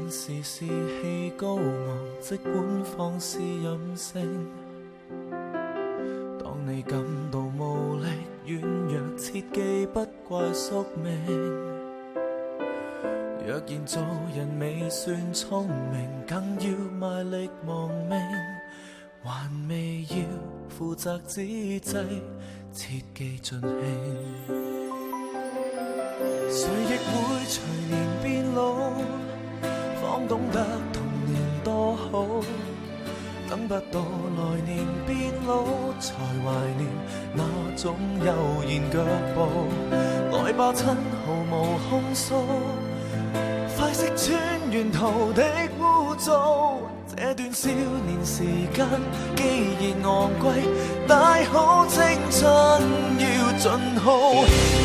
時士氣高昂，即管放肆任性。當你感到無力軟弱，切記不怪宿命。若然做人未算聰明，更要賣力亡命。還未要負責之際，切記盡興。誰亦會隨年變老，方懂得童年多好，等不到來年變老，才懷念那種悠然腳步。來吧親，毫無控訴，快釋穿沿途的污糟。這段少年時間既然昂貴，大好青春要盡耗。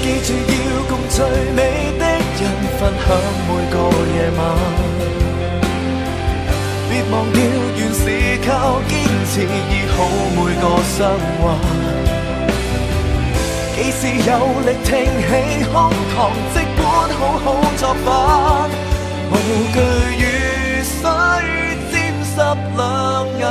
記住要共最美的人分享每個夜晚，別忘掉原是靠堅持醫好每個傷患。幾時有力挺起胸膛，即管好好作反，無懼雨水沾濕兩眼。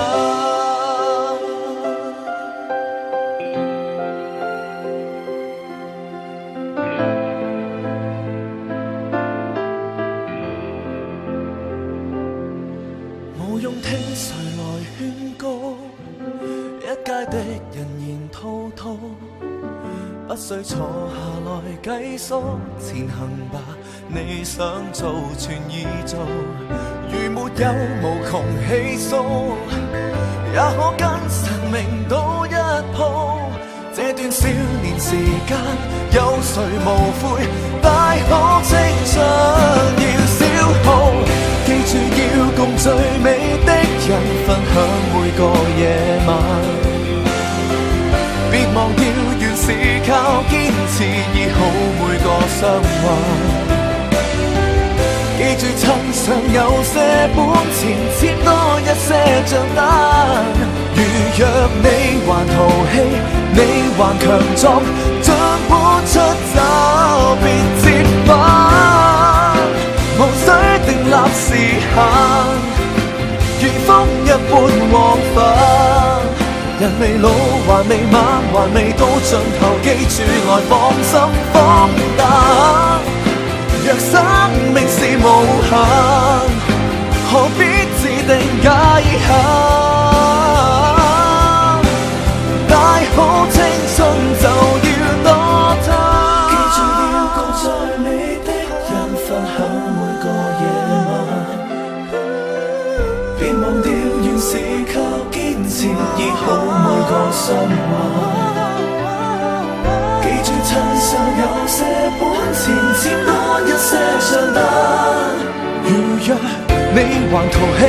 無用聽誰來勸告，一街的人言滔滔，不需坐下來計數，前行吧，你想做全已做。如沒有無窮氣數，也可跟神明賭一鋪。這段少年時間，有誰無悔？大可青春要消耗。記住要共最美的人分享每個夜晚，別忘掉原是靠堅持醫好每個傷患。記住趁尚有些本錢，簽多一些賬單。如若你還淘氣，你還強壯，盡管出走別折返。無需定立時限，如風一般往返。人未老還未晚，還未到盡頭，記住來放心放膽。若生命是無限，何必自定界限？大好青春就要多貪。記住要共最美的人分享每個夜晚，別忘掉原是靠堅持醫好每個傷患。記住趁尚有些本錢，簽多一些賬單。如若你還淘氣，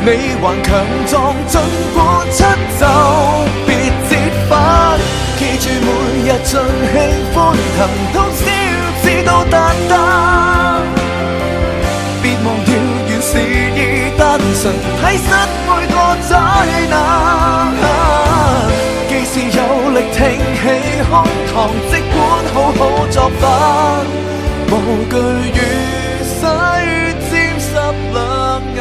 你還強壯，盡管出走別折返。記住每日盡興歡騰，通宵至到達旦。別忘掉原是已單純，睇失每個災難。既是有力挺起胸膛，即管好好作反，無懼雨水沾濕兩眼。